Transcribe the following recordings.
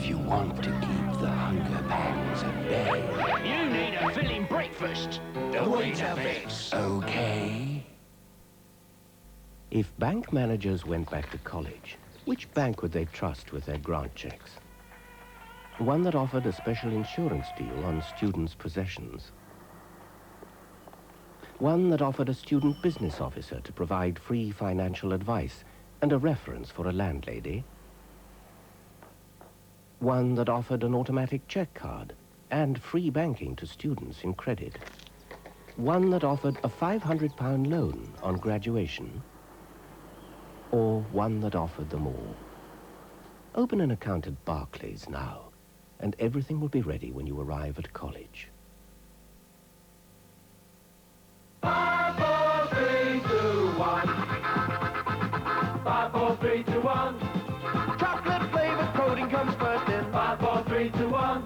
if you want to keep the hunger pangs at bay. You need a filling breakfast. The Weetabix. Okay. If bank managers went back to college, which bank would they trust with their grant checks? One that offered a special insurance deal on students' possessions. One that offered a student business officer to provide free financial advice and a reference for a landlady. One that offered an automatic check card and free banking to students in credit. One that offered a £500 loan on graduation. Or one that offered them all. Open an account at Barclays now, and everything will be ready when you arrive at college. 5, 4, 3, 2, 1. 5, 4, 3, 2, 1. Chocolate flavored coating comes first in. 5, 4, 3, 2, 1.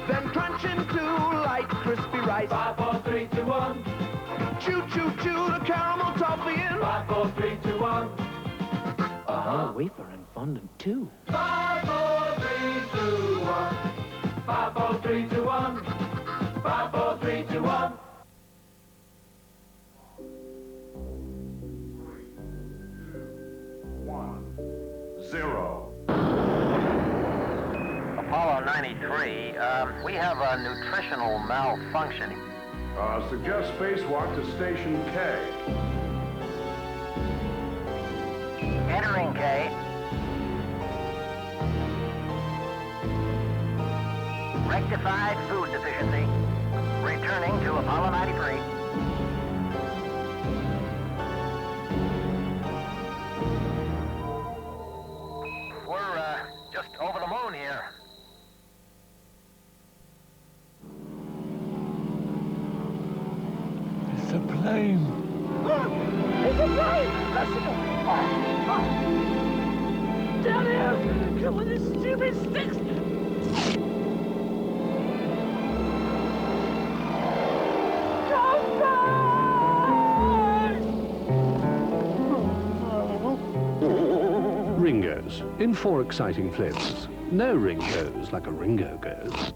Then crunch into light crispy rice. 5, 4, 3, 2, 1. Chew, chew, chew the caramel toffee in. 5, 4, 3, 2, 1. Wafer and fondant too. 5, 4, 3, 2, 1. 5, 4, 3, 2, 1. 5, 4, 3, 2, 1. Apollo 93, we have a nutritional malfunction. Suggest spacewalk to Station K. Entering K. Rectified food deficiency. Returning to Apollo 93. We're just over the moon here. It's a plane. It's a plane! Down here! Come with the stupid sticks! Come back! Ringos, in 4 exciting flavors. No ring goes like a Ringo goes.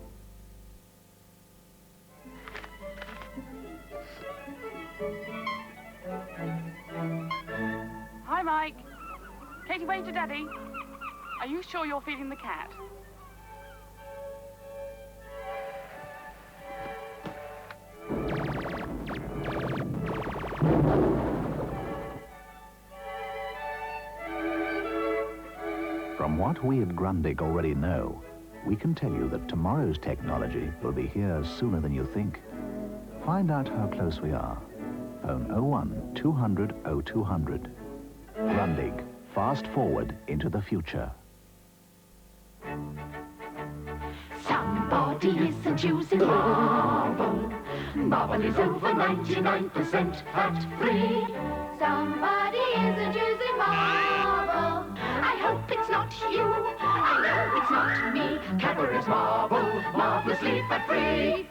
Hi, Mike. Katie, wave to Daddy. Are you sure you're feeding the cat? From what we at Grundig already know, we can tell you that tomorrow's technology will be here sooner than you think. Find out how close we are. Phone 01 200 0200. Grundig, fast forward into the future. Somebody isn't using marble. Marble is over 99% fat-free. Somebody isn't using marble. I hope it's not you. I know it's not me. Cadbury's Marble, marvelously fat-free.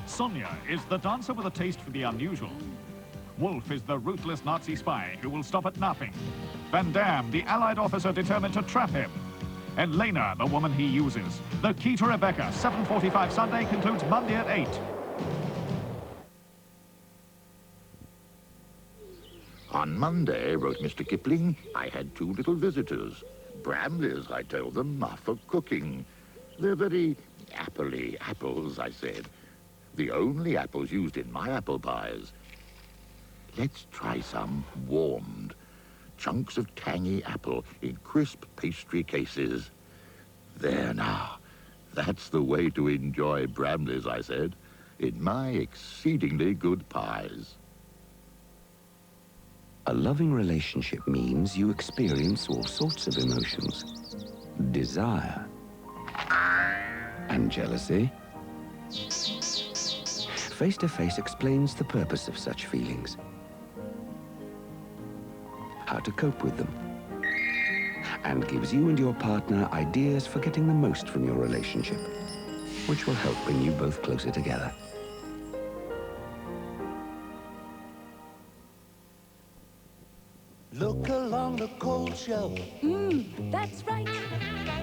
Sonia is the dancer with a taste for the unusual. Wolf is the ruthless Nazi spy who will stop at nothing. Van Damme, the Allied officer determined to trap him. And Lena, the woman he uses. The Key to Rebecca, 7:45 Sunday, concludes Monday at 8. On Monday, wrote Mr. Kipling, I had 2 little visitors. Bramleys, I told them, are for cooking. They're very apple-y apples, I said. The only apples used in my apple pies. Let's try some warmed. Chunks of tangy apple in crisp pastry cases. There now. That's the way to enjoy Bramleys, I said, in my exceedingly good pies. A loving relationship means you experience all sorts of emotions. Desire. And jealousy. Face-to-Face explains the purpose of such feelings. How to cope with them. And gives you and your partner ideas for getting the most from your relationship, which will help bring you both closer together. Look along the cold shelf. That's right.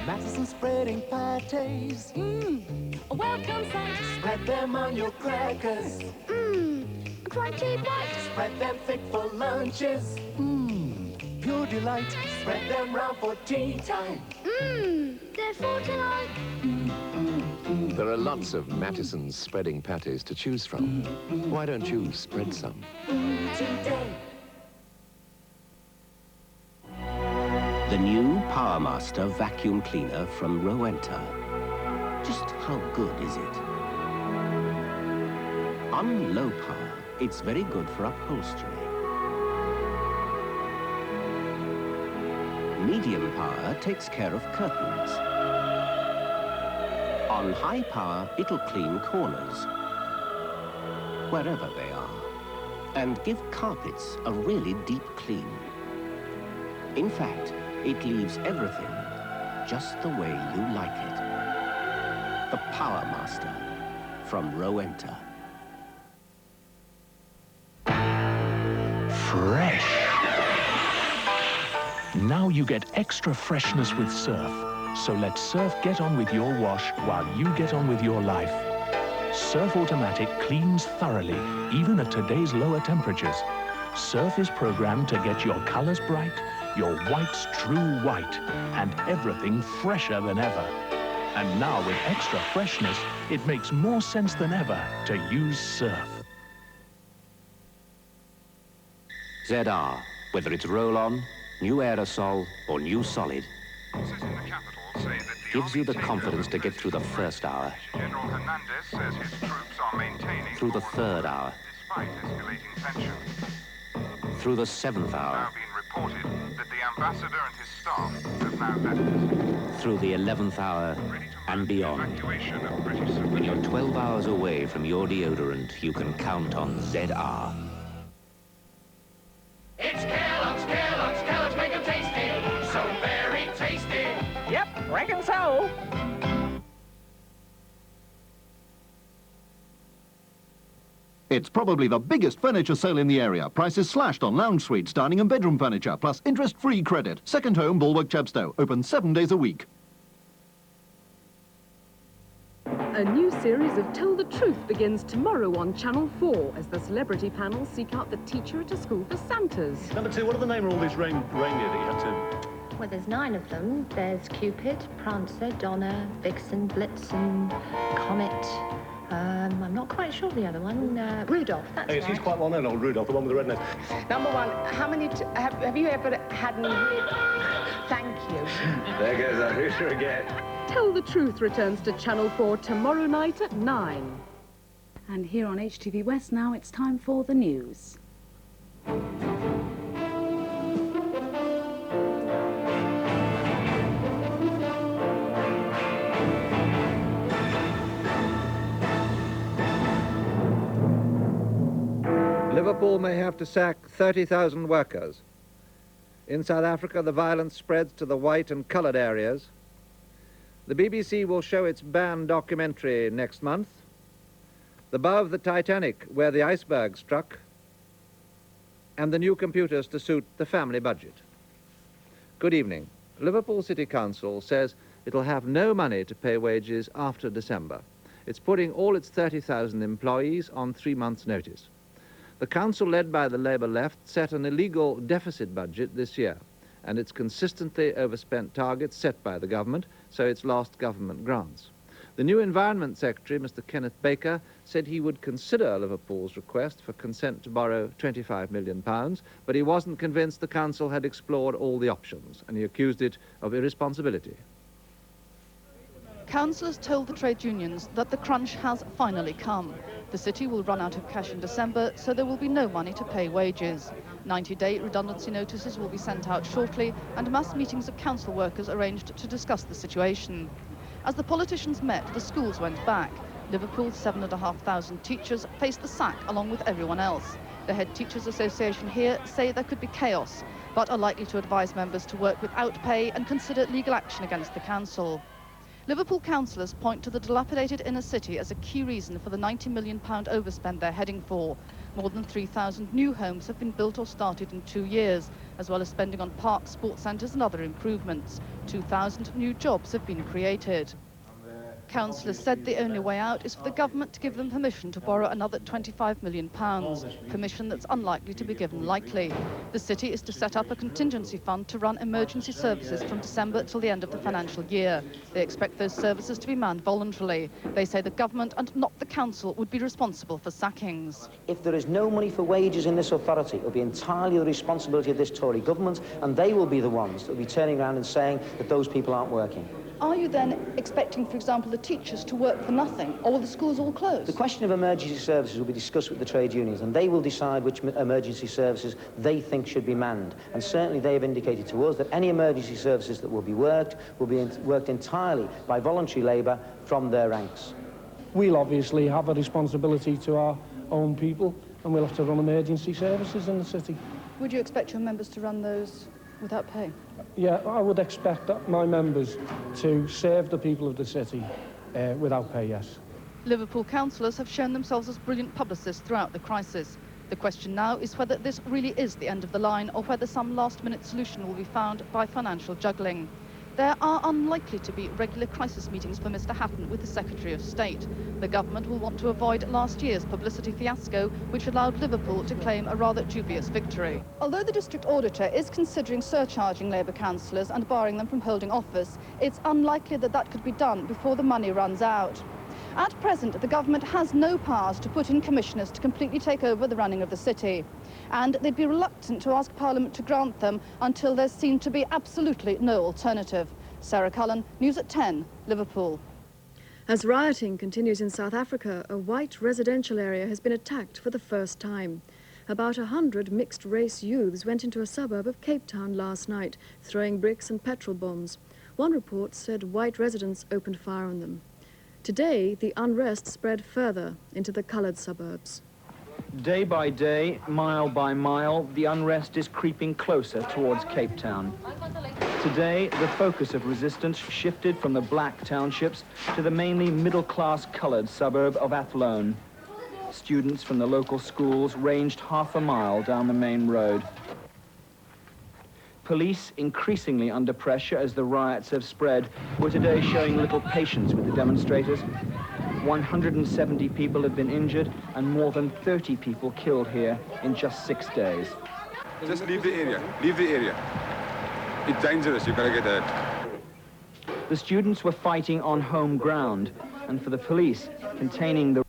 Madison spreading patties. Welcome sight. Spread them on your crackers. Crunchy white. Spread them thick for lunches. Pure delight. Spread them round for tea time. They're for tonight. There are lots of Mattison's spreading patties to choose from. Why don't you spread some? Today. The new PowerMaster vacuum cleaner from Rowenta. Just how good is it? On low power, it's very good for upholstery. Medium power takes care of curtains. On high power, it'll clean corners, wherever they are, and give carpets a really deep clean. In fact, it leaves everything just the way you like it. The PowerMaster from Rowenta. Fresh. Now you get extra freshness with Surf. So let Surf get on with your wash while you get on with your life. Surf Automatic cleans thoroughly, even at today's lower temperatures. Surf is programmed to get your colors bright, your whites true white, and everything fresher than ever. And now with extra freshness, it makes more sense than ever to use Surf. ZR, whether it's roll-on, new aerosol, or new solid, gives you the confidence to get through the first hour, General Hernandez says his troops are maintaining through the third hour, despite escalating tension. through the 7th hour, Now been reported that the ambassador and his staff have now left. through the 11th hour, and beyond. Evacuation of British When you're civilians. 12 hours away from your deodorant, you can count on ZR. It's Kellogg's make 'em tasty. So very tasty. Yep, reckon so. It's probably the biggest furniture sale in the area. Prices slashed on lounge suites, dining and bedroom furniture, plus interest-free credit. Second Home, Bulwark, Chepstow. Open 7 days a week. A new series of Tell the Truth begins tomorrow on Channel 4 as the celebrity panel seek out the teacher at a school for Santas. Number 2, what are the name of all these reindeer that you had to... Well, there's 9 of them. There's Cupid, Prancer, Donna, Vixen, Blitzen, Comet. I'm not quite sure the other one. Rudolph, that's Yes, right. he's quite well known, old Rudolph, the one with the red nose. Number 1, how many have you ever had an... Thank you. There goes that rooster again. Tell the Truth returns to Channel 4 tomorrow night at 9. And here on HTV West now, it's time for the news. Liverpool may have to sack 30,000 workers. In South Africa, the violence spreads to the white and coloured areas. The BBC will show its banned documentary next month. The bow of the Titanic, where the iceberg struck. And the new computers to suit the family budget. Good evening. Liverpool City Council says it'll have no money to pay wages after December. It's putting all its 30,000 employees on 3 months' notice. The council, led by the Labour left, set an illegal deficit budget this year, and it's consistently overspent targets set by the government, so it's lost government grants. The new Environment Secretary, Mr. Kenneth Baker, said he would consider Liverpool's request for consent to borrow £25 million, but he wasn't convinced the council had explored all the options, and he accused it of irresponsibility. Councillors told the trade unions that the crunch has finally come. The city will run out of cash in December, so there will be no money to pay wages. 90-day redundancy notices will be sent out shortly, and mass meetings of council workers arranged to discuss the situation. As the politicians met, the schools went back. Liverpool's 7,500 teachers faced the sack along with everyone else. The Head Teachers Association here say there could be chaos, but are likely to advise members to work without pay and consider legal action against the council. Liverpool councillors point to the dilapidated inner city as a key reason for the £90 million overspend they're heading for. More than 3,000 new homes have been built or started in 2 years, as well as spending on parks, sports centres and other improvements. 2,000 new jobs have been created. Councillors said the only way out is for the government to give them permission to borrow another £25 million, permission that's unlikely to be given lightly. The city is to set up a contingency fund to run emergency services from December till the end of the financial year. They expect those services to be manned voluntarily. They say the government and not the council would be responsible for sackings. If there is no money for wages in this authority, it will be entirely the responsibility of this Tory government, and they will be the ones that will be turning around and saying that those people aren't working. Are you then expecting, for example, the teachers to work for nothing, or will the schools all close? The question of emergency services will be discussed with the trade unions, and they will decide which emergency services they think should be manned. And certainly they have indicated to us that any emergency services that will be worked entirely by voluntary labour from their ranks. We'll obviously have a responsibility to our own people, and we'll have to run emergency services in the city. Would you expect your members to run those without pay? Yeah, I would expect that my members to serve the people of the city without pay, yes. Liverpool councillors have shown themselves as brilliant publicists throughout the crisis. The question now is whether this really is the end of the line or whether some last-minute solution will be found by financial juggling. There are unlikely to be regular crisis meetings for Mr. Hatton with the Secretary of State. The government will want to avoid last year's publicity fiasco, which allowed Liverpool to claim a rather dubious victory. Although the district auditor is considering surcharging Labour councillors and barring them from holding office, it's unlikely that that could be done before the money runs out. At present, the government has no powers to put in commissioners to completely take over the running of the city, and they'd be reluctant to ask Parliament to grant them until there's seen to be absolutely no alternative. Sarah Cullen, News at 10, Liverpool. As rioting continues in South Africa, a white residential area has been attacked for the first time. About 100 mixed-race youths went into a suburb of Cape Town last night, throwing bricks and petrol bombs. One report said white residents opened fire on them. Today, the unrest spread further into the coloured suburbs. Day by day, mile by mile, the unrest is creeping closer towards Cape Town. Today, the focus of resistance shifted from the black townships to the mainly middle-class coloured suburb of Athlone. Students from the local schools ranged half a mile down the main road. Police, increasingly under pressure as the riots have spread, were today showing little patience with the demonstrators. 170 people have been injured and more than 30 people killed here in just 6 days. Just leave the area. Leave the area. It's dangerous. You've got to get out. The students were fighting on home ground, and for the police, containing the